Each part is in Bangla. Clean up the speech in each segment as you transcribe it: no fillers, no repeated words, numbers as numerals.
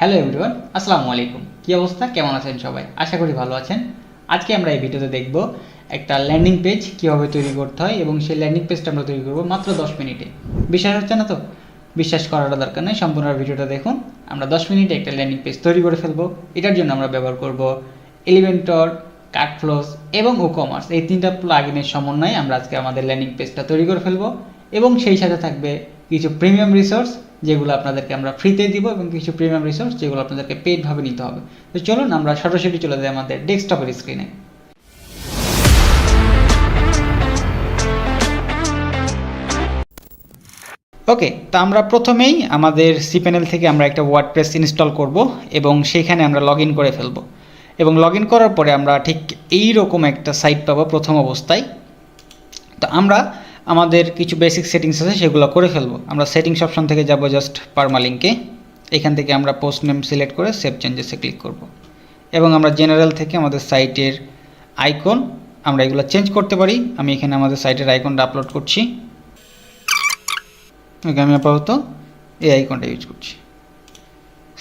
হ্যালো এভরিওয়ান, আসসালামু আলাইকুম। কী অবস্থা, কেমন আছেন সবাই? আশা করি ভালো আছেন। আজকে আমরা এই ভিডিওতে দেখব একটা ল্যান্ডিং পেজ কীভাবে তৈরি করতে হয় এবং সেই ল্যান্ডিং পেজটা আমরা তৈরি করব মাত্র 10 মিনিটে। বিশ্বাস হচ্ছে না তো? বিশ্বাস করার দরকার নেই, সম্পূর্ণ ভিডিওটা দেখুন। আমরা 10 মিনিটে একটা ল্যান্ডিং পেজ তৈরি করে ফেলবো। এটার জন্য আমরা ব্যবহার করব এলিমেন্টর, কার্টফ্লোস এবং ওকমার্স, এই তিনটা প্লাগইনের সমন্বয়ে আমরা আজকে আমাদের ল্যান্ডিং পেজটা তৈরি করে ফেলবো। এবং সেই সাথে থাকবে কিছু প্রিমিয়াম রিসোর্স যেগুলো আপনাদেরকে আমরা ফ্রিতে দিব এবং কিছু প্রিমিয়াম রিসোর্স যেগুলো আপনাদেরকে পেইডভাবে নিতে হবে। তো চলুন আমরা সরাসরি চলে যাই আমাদের ডেস্কটপের স্ক্রিনে। ওকে, তো আমরা প্রথমেই আমাদের সিপ্যানেল থেকে আমরা একটা ওয়ার্ডপ্রেস ইনস্টল করব এবং সেখানে আমরা লগ ইন করে ফেলব। এবং লগ ইন করার পরে আমরা ঠিক এই রকম একটা সাইট পাবো প্রথম অবস্থায়। তো আমরা আমাদের কিছু বেসিক সেটিংস আছে সেগুলো করে ফেলবো। আমরা সেটিংস অপশন থেকে যাব জাস্ট পারমালিঙ্কে। এখান থেকে আমরা পোস্ট নেম সিলেক্ট করে সেভ চেঞ্জেসে ক্লিক করব এবং আমরা জেনারেল থেকে আমাদের সাইটের আইকন আমরা এগুলো চেঞ্জ করতে পারি। আমি এখানে আমাদের সাইটের আইকনটা আপলোড করছি। ওকে, আমি আপাতত এই আইকনটা ইউজ করছি।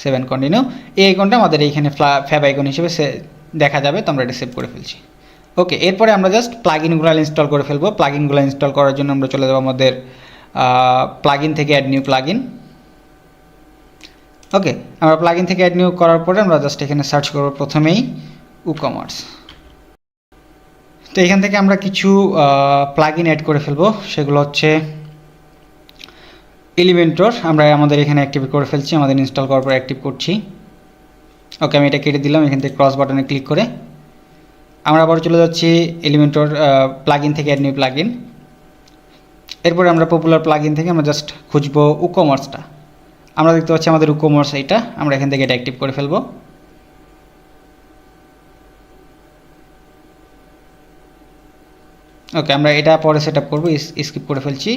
Save and continue. এই আইকনটা আমাদের এইখানে ফ্যাব আইকন হিসেবে দেখা যাবে, তো আমরা এটা সেভ করে ফেলছি। ওকে, এরপরে আমরা জাস্ট প্লাগইনগুলো ইনস্টল করে ফেলবো। প্লাগইনগুলো ইনস্টল করার জন্য আমরা চলে যাবো আমাদের প্লাগইন থেকে অ্যাড নিউ প্লাগইন। ওকে, আমরা প্লাগইন থেকে অ্যাড নিউ করার পরে আমরা জাস্ট এখানে সার্চ করব প্রথমেই ওকমার্স। তো এখান থেকে আমরা কিছু প্লাগইন অ্যাড করে ফেলবো। সেগুলো হচ্ছে এলিমেন্টর, আমরা আমাদের এখানে অ্যাক্টিভ করে ফেলছি। আমাদের ইনস্টল করার পর অ্যাক্টিভ করছি। ওকে, আমি এটা কেটে দিলাম। এখান থেকে ক্রস বাটনে ক্লিক করে আমরা আবার চলে যাচ্ছি এলিমেন্টর প্লাগইন থেকে অ্যাড নিউ প্লাগইন। এরপরে আমরা পপুলার প্লাগইন থেকে আমরা জাস্ট খুঁজবো ওকমার্সটা। আমরা দেখতে পাচ্ছি আমাদের ওকমার্স এইটা, আমরা এখান থেকে এটা অ্যাক্টিভ করে ফেলবো। ওকে, আমরা এটা পরে সেট আপ করবো, স্কিপ করে ফেলছি।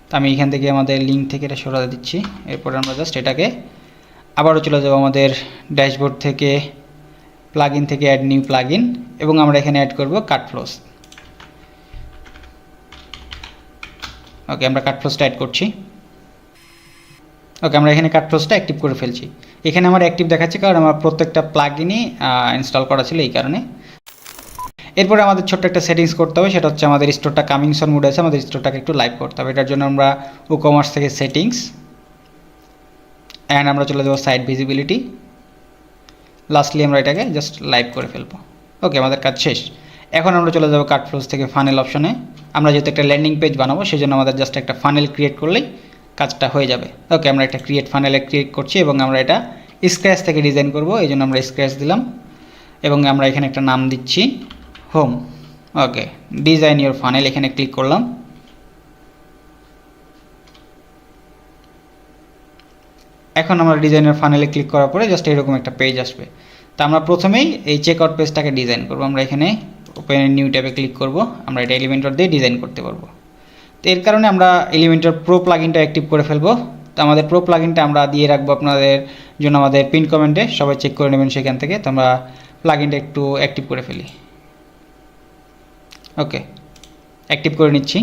তো আমি এখান থেকে আমাদের লিঙ্ক থেকে এটা সরাতে দিচ্ছি। এরপরে আমরা জাস্ট এটাকে আবারও চলে যাবো আমাদের ড্যাশবোর্ড থেকে প্লাগইন থেকে অ্যাড নিউ প্লাগইন এবং আমরা এখানে অ্যাড করব কার্টফ্লোস। ওকে, আমরা কার্টফ্লোসটা অ্যাড করছি। ওকে, আমরা এখানে কার্টফ্লোসটা অ্যাক্টিভ করে ফেলছি। এখানে আমার অ্যাক্টিভ দেখাচ্ছে কারণ আমার প্রত্যেকটা প্লাগইনই ইনস্টল করা ছিল, এই কারণে। এরপরে আমাদের ছোট্ট একটা সেটিংস করতে হবে, সেটা হচ্ছে আমাদের স্টোরটা কামিং সন মুড আছে, আমাদের স্টোরটাকে একটু লাইভ করতে হবে। এটার জন্য আমরা ওকমার্স থেকে সেটিংস অ্যান্ড আমরা চলে যাবো সাইট ভিজিবিলিটি। লাস্টলি আমরা এটাকে জাস্ট লাইভ করে ফেলবো। ওকে, আমাদের কাজ শেষ। এখন আমরা চলে যাবো কার্টফ্লোস থেকে ফানেল অপশনে। আমরা যেহেতু একটা ল্যান্ডিং পেজ বানাবো সেই জন্য আমাদের জাস্ট একটা ফানেল ক্রিয়েট করলেই কাজটা হয়ে যাবে। ওকে, আমরা একটা ফানেলে ক্রিয়েট করছি এবং আমরা এটা স্ক্র্যাচ থেকে ডিজাইন করব, এই জন্য আমরা স্ক্র্যাচ দিলাম এবং আমরা এখানে একটা নাম দিচ্ছি home. Okay, design your funnel, এখানে ক্লিক করলাম। এখন আমরা ডিজাইনের ফানেলে ক্লিক করার পরে জাস্ট এরকম একটা পেজ আসবে। তো আমরা প্রথমেই এই চেকআউট পেজটাকে ডিজাইন করব। আমরা এখানে ওপেন নিউ ট্যাবে ক্লিক করব। আমরা এটা এলিমেন্টর দিয়ে ডিজাইন করতে পারবো। তো এর কারণে আমরা এলিমেন্টর প্রো প্লাগইনটা অ্যাক্টিভ করে ফেলবো। তো আমাদের প্রো প্লাগইনটা আমরা দিয়ে রাখবো আপনাদের জন্য আমাদের পিন কমেন্টে, সবাই চেক করে নেবেন সেখান থেকে। তো আমরা প্লাগইনটা একটু অ্যাক্টিভ করে ফেলি। ওকে, অ্যাক্টিভ করে নিচ্ছি।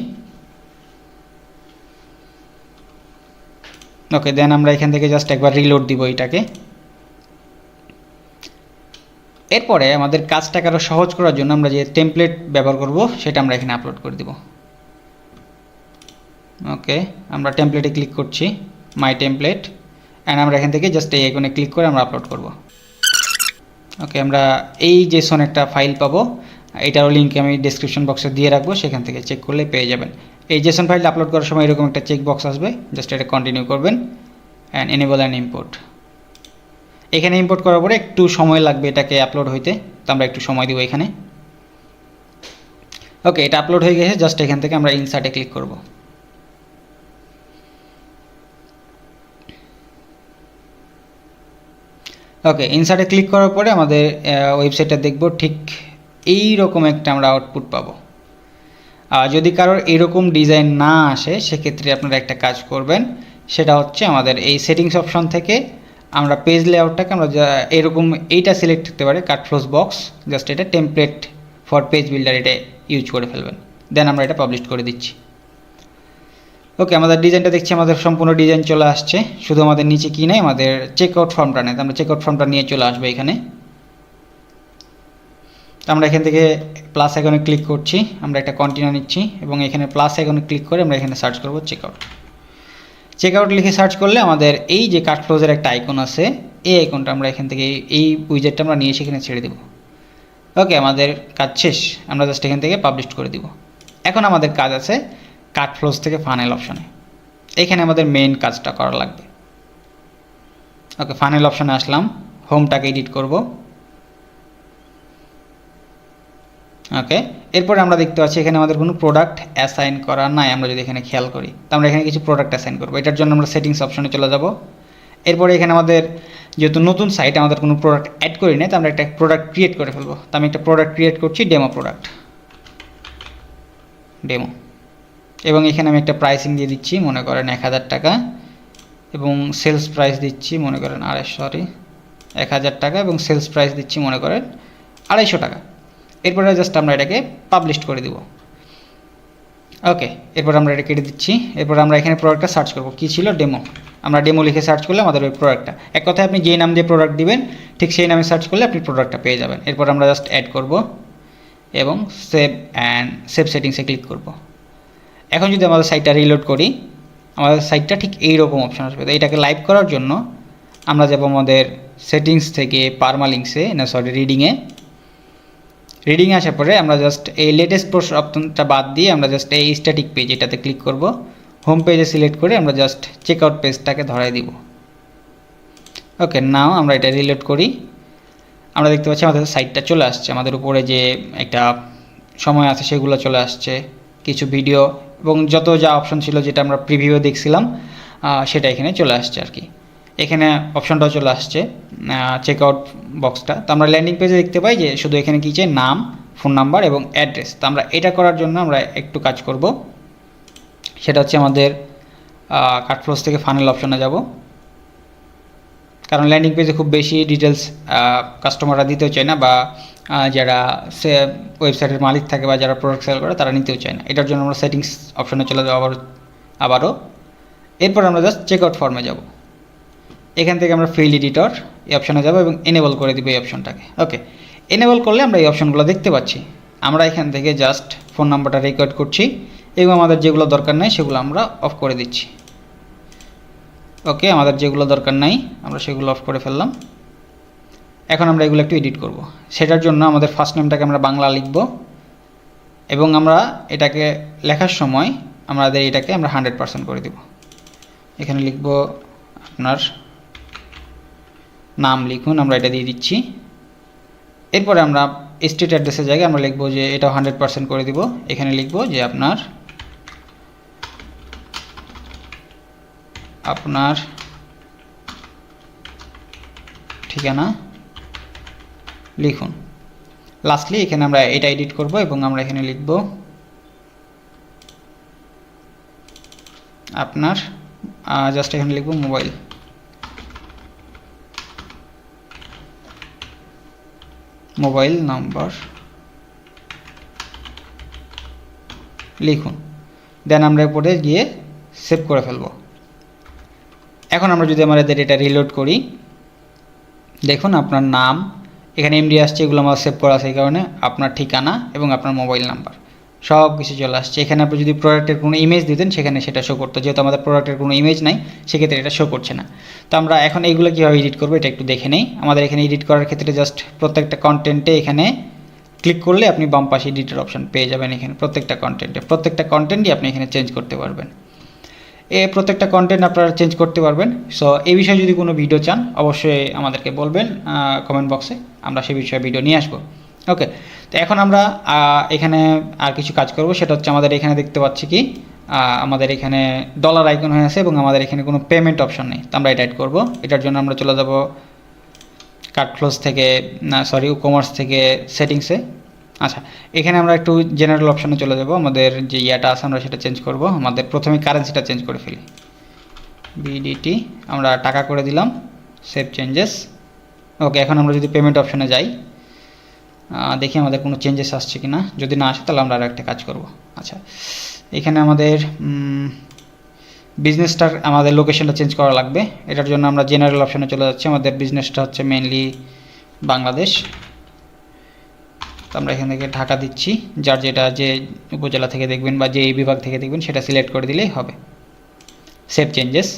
ওকে, দেন আমরা এখান থেকে জাস্ট একবার রিলোড দিব এটাকে। এরপরে আমাদের কাজটাকে আরও সহজ করার জন্য আমরা যে টেমপ্লেট ব্যবহার করব সেটা আমরা এখানে আপলোড করে দিব। ওকে, আমরা টেমপ্লেটে ক্লিক করছি, মাই টেমপ্লেট, অ্যান্ড আমরা এখান থেকে জাস্ট এই আইকনে ক্লিক করে আমরা আপলোড করব। ওকে, আমরা এই জেসন একটা ফাইল পাবো, এটারও লিঙ্ক আমি ডিসক্রিপশন বক্সে দিয়ে রাখবো, সেখান থেকে চেক করলে পেয়ে যাবেন। এই জেসন ফাইলটা আপলোড করার সময় এরকম একটা চেক বক্স আসবে, জাস্ট এটা কন্টিনিউ করবেন অ্যান্ড এনেবল অ্যান্ড ইম্পোর্ট। এখানে ইম্পোর্ট করার পরে একটু সময় লাগবে এটাকে আপলোড হইতে, তো আমরা একটু সময় দিব এখানে। ওকে, এটা আপলোড হয়ে গেছে, জাস্ট এখান থেকে আমরা ইনসার্টে ক্লিক করব। ওকে, ইনসার্টে ক্লিক করার পরে আমাদের ওয়েবসাইটটা দেখব, ঠিক এই রকম একটা আমরা আউটপুট পাবো। যদি কারোর এরকম ডিজাইন না আসে সেক্ষেত্রে আপনারা একটা কাজ করবেন, সেটা হচ্ছে আমাদের এই সেটিংস অপশন থেকে আমরা পেজ লেআউটটাকে আমরা এরকম এইটা সিলেক্ট করতে পারি, কার্টফ্লোস বক্স, জাস্ট এটা টেমপ্লেট ফর পেজ বিল্ডার এটা ইউজ করে ফেলবেন। দেন আমরা এটা পাবলিশ করে দিচ্ছি। ওকে, আমাদের ডিজাইনটা দেখছি আমাদের সম্পূর্ণ ডিজাইন চলে আসছে, শুধু আমাদের নিচে কি নেই, আমাদের চেকআউট ফর্মটা নেই। আমরা চেকআউট ফর্মটা নিয়ে চলে আসবো এখানে। আমরা এখান থেকে প্লাস আইকনে ক্লিক করছি, আমরা একটা কন্টিনিউ নিচ্ছি এবং এখানে প্লাস আইকনে ক্লিক করে আমরা এখানে সার্চ করব চেকআউট। চেকআউট লিখে সার্চ করলে আমাদের এই যে কার্ট ক্লোজের একটা আইকন আছে, এই আইকনটা আমরা এখান থেকে এই উইজেটটা আমরা নিয়ে সেখানে ছেড়ে দেব। ওকে, আমাদের কাজ শেষ, আমরা জাস্ট এখান থেকে পাবলিশ করে দিব। এখন আমাদের কাজ আছে কার্ট ফ্লোজ থেকে ফানেল অপশনে, এখানে আমাদের মেইন কাজটা করা লাগবে। ওকে, ফানেল অপশনে আসলাম, হোমটাকে এডিট করব। ওকে, এরপরে আমরা দেখতে পাচ্ছি এখানে আমাদের কোনো প্রোডাক্ট অ্যাসাইন করা নাই। আমরা যদি এখানে খেয়াল করি, তো আমরা এখানে কিছু প্রোডাক্ট অ্যাসাইন করবো। এটার জন্য আমরা সেটিংস অপশনে চলে যাব। এরপরে এখানে আমাদের যেহেতু নতুন সাইট, আমাদের কোনো প্রোডাক্ট অ্যাড করি নাই, তো আমরা একটা প্রোডাক্ট ক্রিয়েট করে ফেলবো। তো আমি একটা প্রোডাক্ট ক্রিয়েট করছি, ডেমো প্রোডাক্ট, ডেমো। এবং এখানে আমি একটা প্রাইসিং দিয়ে দিচ্ছি, মনে করেন 1000 টাকা, এবং সেলস প্রাইস দিচ্ছি মনে করেন 1000 টাকা, এবং সেলস প্রাইস দিচ্ছি মনে করেন 250 টাকা। এরপরে জাস্ট আমরা এটাকে পাবলিশ করে দিব। ওকে, এরপর আমরা এটা কেটে দিচ্ছি। এরপর আমরা এখানে প্রোডাক্টটা সার্চ করব, কী ছিল, ডেমো। আমরা ডেমো লিখে সার্চ করলে আমাদের ওই প্রোডাক্টটা, এক কথায় আপনি যেই নাম দিয়ে প্রোডাক্ট দিবেন ঠিক সেই নামে সার্চ করলে আপনি প্রোডাক্টটা পেয়ে যাবেন। এরপর আমরা জাস্ট অ্যাড করব এবং সেভ সেটিংসে ক্লিক করব। এখন যদি আমাদের সাইটটা রিলোড করি, আমাদের সাইটটা ঠিক এইরকম অপশন আসবে। তো এটাকে লাইভ করার জন্য আমরা যাব আমাদের সেটিংস থেকে পারমালিংসে, রিডিংয়ে আসার পরে আমরা জাস্ট এই লেটেস্ট পোস্ট অপশনটা বাদ দিয়ে আমরা জাস্ট এই স্ট্যাটিক পেজ এটাতে ক্লিক করব। হোম পেজে সিলেক্ট করে আমরা জাস্ট চেকআউট পেজটাকে ধরাই দিব। ওকে, নাও আমরা এটা রিলোড করি, আমরা দেখতে পাচ্ছি আমাদের সাইটটা চলে আসছে। আমাদের উপরে যে একটা সময় আছে সেগুলো চলে আসছে, কিছু ভিডিও এবং যত যা অপশন ছিল যেটা আমরা প্রিভিউ দেখছিলাম সেটা এখানে চলে আসছে আর কি। এখানে অপশনটাও চলে আসছে চেকআউট বক্সটা। তো আমরা ল্যান্ডিং পেজে দেখতে পাই যে শুধু এখানে কী চাই, নাম, ফোন নাম্বার এবং অ্যাড্রেস। তো আমরা এটা করার জন্য আমরা একটু কাজ করব, সেটা হচ্ছে আমাদের কার্ট ফ্লোজ থেকে ফানেল অপশনে যাব। কারণ ল্যান্ডিং পেজে খুব বেশি ডিটেলস কাস্টমাররা দিতেও চায় না, বা যারা সে ওয়েবসাইটের মালিক থাকে বা যারা প্রোডাক্ট সেল করে তারা নিতেও চায় না। এটার জন্য আমরা সেটিংস অপশনে চলে যাবো আবারও। এরপর আমরা জাস্ট চেকআউট ফর্মে যাব। এখান থেকে আমরা ফিল্ড এডিটর এই অপশনে যাব এবং এনেবল করে দিব এই অপশনটাকে। ওকে, এনেবল করলে আমরা এই অপশনগুলো দেখতে পাচ্ছি। আমরা এখান থেকে জাস্ট ফোন নাম্বারটা রেকর্ড করছি এবং আমাদের যেগুলো দরকার নেই সেগুলো আমরা অফ করে দিচ্ছি। ওকে, আমাদের যেগুলো দরকার নাই আমরা সেগুলো অফ করে ফেললাম। এখন আমরা এগুলো একটু এডিট করব। সেটার জন্য আমাদের ফার্স্ট নেমটাকে আমরা বাংলা লিখব এবং আমরা এটাকে লেখার সময় আমাদের এটাকে আমরা 100% করে দেব। এখানে লিখব আপনার নাম, লিখুন, আমরা এটা দিয়ে দিচ্ছি। এরপরে আমরা স্ট্রিট অ্যাড্রেসের জায়গায় আমরা লিখব যে এটাও 100% করে দিব। এখানে লিখব যে আপনার ঠিকানা লিখুন। লাস্টলি এখানে আমরা এটা এডিট করব এবং আমরা এখানে লিখব আপনার জাস্ট এখানে লিখব মোবাইল নাম্বার লিখুন। দেন আমরা এরপরে গিয়ে সেভ করে ফেলব। এখন আমরা যদি আমাদের এটা রিলোড করি, দেখুন আপনার নাম এখানে এমডি আসছে, এগুলো আমার সেভ করা আছে, এই কারণে আপনার ঠিকানা এবং আপনার মোবাইল নাম্বার সব কিছু চলে আসছে। এখানে আপনি যদি প্রোডাক্টের কোনো ইমেজ দিতেন সেখানে সেটা শো করতো, যেহেতু আমাদের প্রোডাক্টের কোনো ইমেজ নাই সেক্ষেত্রে এটা শো করছে না। তো আমরা এখন এইগুলো কীভাবে এডিট করবো এটা একটু দেখে নেই। আমাদের এখানে এডিট করার ক্ষেত্রে জাস্ট প্রত্যেকটা কন্টেন্টে এখানে ক্লিক করলে আপনি বাম পাশে এডিটের অপশন পেয়ে যাবেন। এখানে প্রত্যেকটা কন্টেন্টই আপনি এখানে চেঞ্জ করতে পারবেন। প্রত্যেকটা কন্টেন্ট আপনারা চেঞ্জ করতে পারবেন। সো এই বিষয়ে যদি কোনো ভিডিও চান অবশ্যই আমাদেরকে বলবেন কমেন্ট বক্সে, আমরা সেই বিষয়ে ভিডিও নিয়ে আসবো। ওকে, তো এখন আমরা এখানে আর কিছু কাজ করব, সেটা হচ্ছে আমাদের এখানে দেখতে পাচ্ছি কি আমাদের এখানে ডলার আইকন হয়ে আছে এবং আমাদের এখানে কোনো পেমেন্ট অপশন নেই। তো আমরা এটা অ্যাড করবো। এটার জন্য আমরা চলে যাব কার্ট ফ্লোজ থেকে কমার্স থেকে সেটিংসে। আচ্ছা, এখানে আমরা একটু জেনারেল অপশনে চলে যাব। আমাদের যে ইয়াটা আছে আমরা সেটা চেঞ্জ করব। আমাদের প্রথমে কারেন্সিটা চেঞ্জ করে ফেলি, বিডিটি আমরা টাকা করে দিলাম, সেভ চেঞ্জেস। ওকে, এখন আমরা যদি পেমেন্ট অপশনে যাই, দেখি আমাদের কোনো চেঞ্জেস আসছে কি না। যদি না আসে তাহলে আমরা আর একটা কাজ করব। আচ্ছা, এখানে আমাদের বিজনেসটার আমাদের লোকেশনটা চেঞ্জ করা লাগবে। এটার জন্য আমরা জেনারেল অপশনে চলে যাচ্ছি। আমাদের বিজনেসটা হচ্ছে মেইনলি বাংলাদেশ, তো আমরা এখান থেকে ঢাকা দিচ্ছি। যার যেটা যে উপজেলা থেকে দেখবেন বা যে বিভাগ থেকে দেখবেন সেটা সিলেক্ট করে দিলেই হবে। Save changes,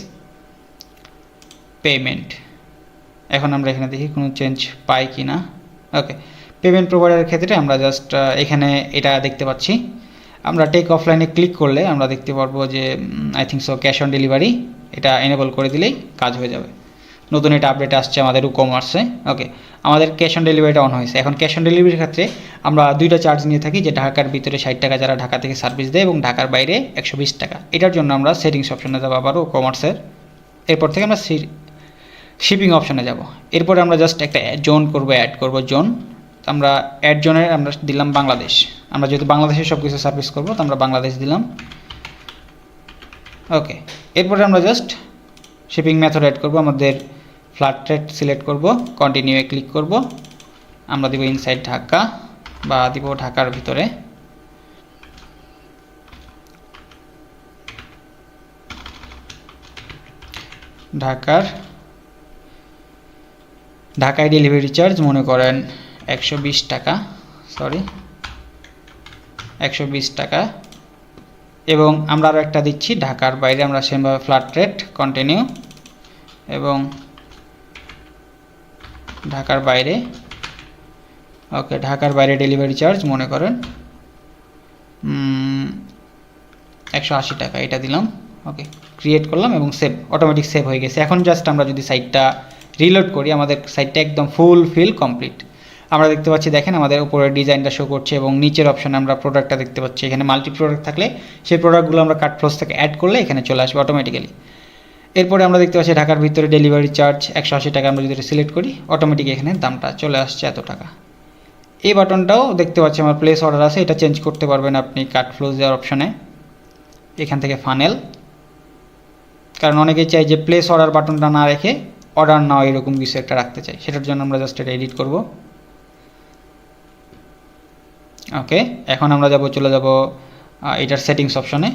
payment. এখন আমরা এখানে দেখি কোনো চেঞ্জ পাই কি না। ওকে, পেমেন্ট প্রোভাইডারের ক্ষেত্রে আমরা জাস্ট এখানে এটা দেখতে পাচ্ছি। আমরা টেক অফলাইনে ক্লিক করলে আমরা দেখতে পারবো যে I think so cash on delivery এটা এনেবল করে দিলেই কাজ হয়ে যাবে। নতুন এটা আপডেট আসছে আমাদের কমার্সে। ওকে, আমাদের ক্যাশ অন ডেলিভারিটা অন হয়েছে। এখন ক্যাশ অন ডেলিভারির ক্ষেত্রে আমরা দুইটা চার্জ নিয়ে থাকি, যে ঢাকার ভিতরে 60 টাকা যারা ঢাকা থেকে সার্ভিস দেয় এবং ঢাকার বাইরে 120 টাকা। এটার জন্য আমরা সেটিংস অপশনে যাবো আবারও কমার্সের। এরপর থেকে আমরা শিপিং অপশনে যাব। এরপরে আমরা জাস্ট একটা জোন করব, অ্যাড করব জোন। আমরা অ্যাড জোনে আমরা দিলাম বাংলাদেশ। আমরা যেহেতু বাংলাদেশের সব কিছু সার্ভিস করবো তো আমরা বাংলাদেশ দিলাম। ওকে, এরপরে আমরা জাস্ট শিপিং মেথড অ্যাড করব। আমাদের ফ্ল্যাট রেট সিলেক্ট করব, কন্টিনিউয়ে ক্লিক করব। আমরা দিব ইনসাইড ঢাকা বা দিব ঢাকার ভিতরে। ঢাকায় ডেলিভারি চার্জ মনে করেন 120 টাকা, 120 টাকা। এবং আমরা আরও একটা দিচ্ছি ঢাকার বাইরে, আমরা সেমভাবে ফ্ল্যাট রেট কন্টিনিউ এবং ঢাকার বাইরে। ওকে, ঢাকার বাইরে ডেলিভারি চার্জ মনে করেন 180 টাকা, এটা দিলাম। ওকে, ক্রিয়েট করলাম এবং সেভ, অটোমেটিক সেভ হয়ে গেছে। এখন জাস্ট আমরা যদি সাইটটা রিলোড করি, আমাদের সাইটটা একদম ফুলফিল কমপ্লিট। আমরা দেখতে পাচ্ছি, দেখেন আমাদের উপরের ডিজাইনটা শো করছে এবং নিচের অপশানে আমরা প্রোডাক্টটা দেখতে পাচ্ছি। এখানে মাল্টি প্রোডাক্ট থাকলে সেই প্রোডাক্টগুলো আমরা কাট ফ্লোস থেকে অ্যাড করলে এখানে চলে আসবে অটোমেটিক্যালি। এরপরে আমরা দেখতে পাচ্ছি ঢাকার ভিতরে ডেলিভারি চার্জ 180 টাকা। আমরা যদি সিলেক্ট করি অটোমেটিক এখানে দামটা চলে আসছে এত টাকা। এই বাটনটাও দেখতে পাচ্ছি আমার প্লেস অর্ডার আছে, এটা চেঞ্জ করতে পারবেন আপনি কাট ফ্লোস দেওয়ার অপশানে। এখান থেকে ফানেল, কারণ অনেকেই চাই যে প্লেস অর্ডার বাটনটা না রেখে অর্ডার নাও এরকম কিছু একটা রাখতে চাই, সেটার জন্য আমরা জাস্ট এটা এডিট করব। ওকে, এখন আমরা চলে যাব এটার সেটিংস অপশনে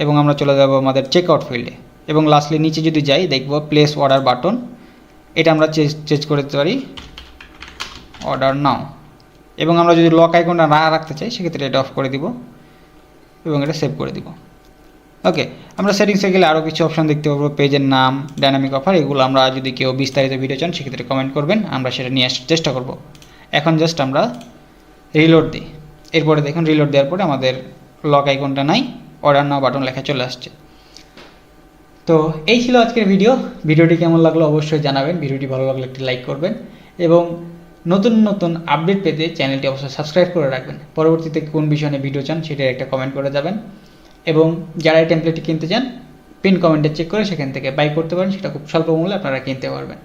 এবং আমরা চলে যাব আমাদের চেকআউট ফিল্ডে এবং লাস্টলি নিচে যদি যাই দেখব প্লেস অর্ডার বাটন, এটা আমরা চেঞ্জ করে দিতে পারি অর্ডার নাও। এবং আমরা যদি লক আইকনটা না রাখতে চাই সেক্ষেত্রে এটা অফ করে দিব এবং এটা সেভ করে দিব। ওকে, আমরা সেটিংসে গেলে আরও কিছু অপশন দেখতে পাবো, পেজের নাম, ডাইনামিক অফার। এগুলো আমরা যদি কেউ বিস্তারিত ভিডিও চান সেক্ষেত্রে কমেন্ট করবেন, আমরা সেটা নিয়ে আসার চেষ্টা করব। এখন জাস্ট আমরা রিলোড দিই। এরপরে দেখুন রিলোড দেওয়ার পরে আমাদের লক আইকনটা নাই, অর্ডার নাও বাটন লেখা চলে আসছে। তো এই ছিল আজকের ভিডিওটি কেমন লাগলো অবশ্যই জানাবেন। ভিডিওটি ভালো লাগলে একটি লাইক করবেন এবং নতুন নতুন আপডেট পেতে চ্যানেলটি অবশ্যই সাবস্ক্রাইব করে রাখবেন। পরবর্তীতে কোন বিষয় নিয়ে ভিডিও চান সেটা একটা কমেন্ট করে যাবেন এবং যারা এই টেমপ্লেটটি কিনতে চান পিন কমেন্টে চেক করে সেখান থেকে বাই করতে পারেন, সেটা খুব স্বল্প মূল্যে আপনারা কিনতে পারবেন।